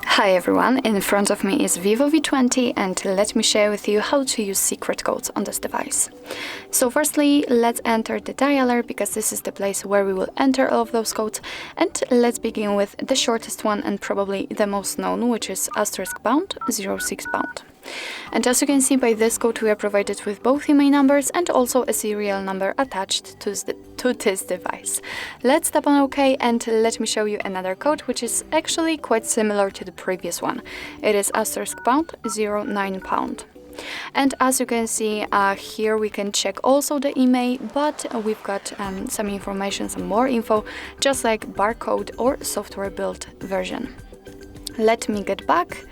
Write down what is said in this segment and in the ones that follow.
Hi everyone, in front of me is VIVO V20 and let me share with you how to use secret codes on this device. So firstly, let's enter the dialer because this is the place where we will enter all of those codes, and let's begin with the shortest one and probably the most known, which is *pound 06 pound. And as you can see, by this code we are provided with both IMEI numbers and also a serial number attached to this device. Let's tap on OK and let me show you another code which is actually quite similar to the previous one. It is *pound 09 pound. And as you can see, here we can check also the IMEI, but we've got some information, some more info, just like barcode or software build version. Let me get back.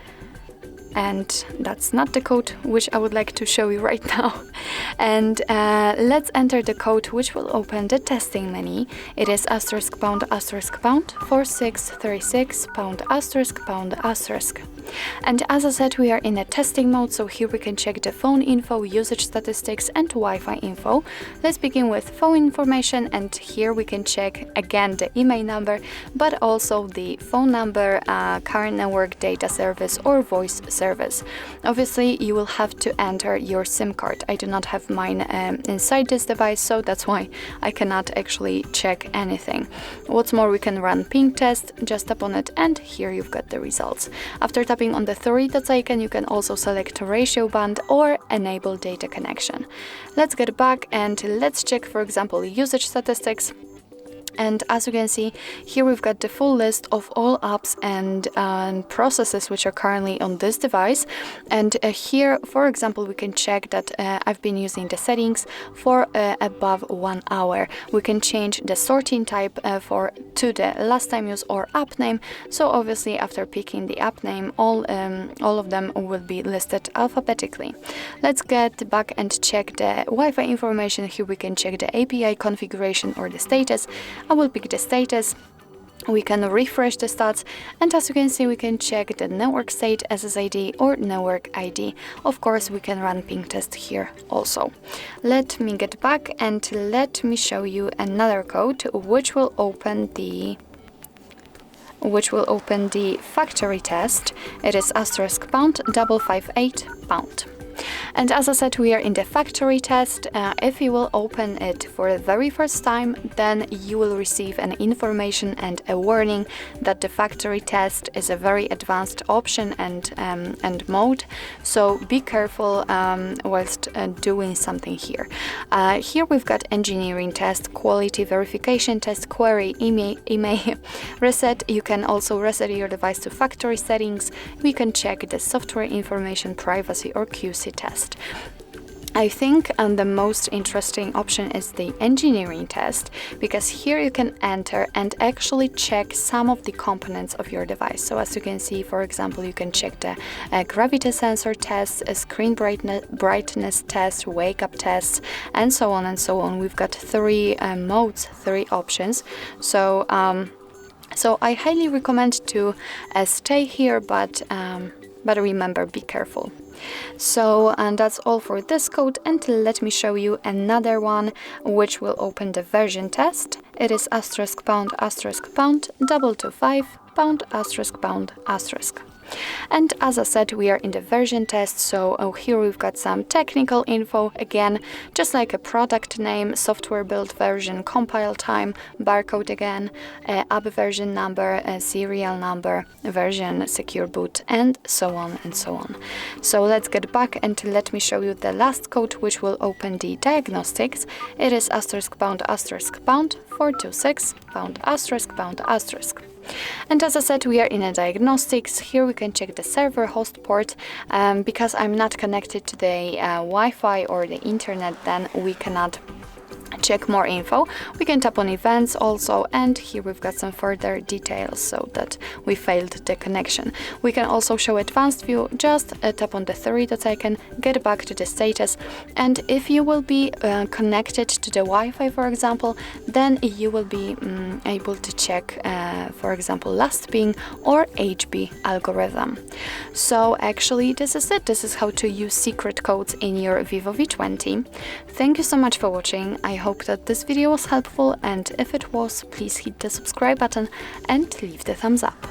And that's not the code which I would like to show you right now. And let's enter the code which will open the testing menu. It is *pound 4636 pound*. And as I said, we are in a testing mode, so here we can check the phone info, usage statistics and Wi-Fi info. Let's begin with phone information, and here we can check again the IMEI number, but also the phone number, current network data service or voice service. Obviously, you will have to enter your SIM card. I do not have mine inside this device, so that's why I cannot actually check anything. What's more, we can run ping test, just tap on it, and here you've got the results. After tapping on the three dots icon, you can also select ratio band or enable data connection. Let's get back and let's check, for example, usage statistics. And as you can see, here we've got the full list of all apps and processes which are currently on this device. And here, for example, we can check that I've been using the settings for above 1 hour. We can change the sorting type to the last time use or app name. So obviously, after picking the app name, all of them will be listed alphabetically. Let's get back and check the Wi-Fi information. Here we can check the API configuration or the status. I will pick the status. We can refresh the stats, and as you can see, we can check the network state, SSID or network ID. Of course, we can run ping test here also. Let me get back and let me show you another code which will open the factory test. It is *pound 558 pound. And as I said, we are in the factory test. If you will open it for the very first time, then you will receive an information and a warning that the factory test is a very advanced option and mode. So be careful whilst doing something here. Here we've got engineering test, quality verification test, query, IMEI, reset. You can also reset your device to factory settings. We can check the software information, privacy or QC test. I think the most interesting option is the engineering test, because here you can enter and actually check some of the components of your device. So as you can see, for example, you can check the gravity sensor test, screen brightness test, wake up tests, and so on and so on. We've got three modes, three options. So I highly recommend to stay here, but remember, be careful. So, and that's all for this code, and let me show you another one which will open the version test. It is *pound 225 pound *pound*. And as I said, we are in the version test, so here we've got some technical info, again, just like a product name, software build version, compile time, barcode again, app version number, serial number, version, secure boot, and so on and so on. So let's get back and let me show you the last code which will open the diagnostics. It is *pound 426 pound*. And as I said, we are in a diagnostics. Here we can check the server host port. Because I'm not connected to the Wi-Fi or the internet, then we cannot check more info. We can tap on events also, and here we've got some further details so that we failed the connection. We can also show advanced view. Just tap on the three dots icon, get back to the status, and if you will be connected to the Wi-Fi, for example, then you will be able to check for example last ping or HB algorithm. So actually this is it. This is how to use secret codes in your VIVO V20. Thank you so much for watching. I hope hope that this video was helpful, and if it was, please hit the subscribe button and leave the thumbs up.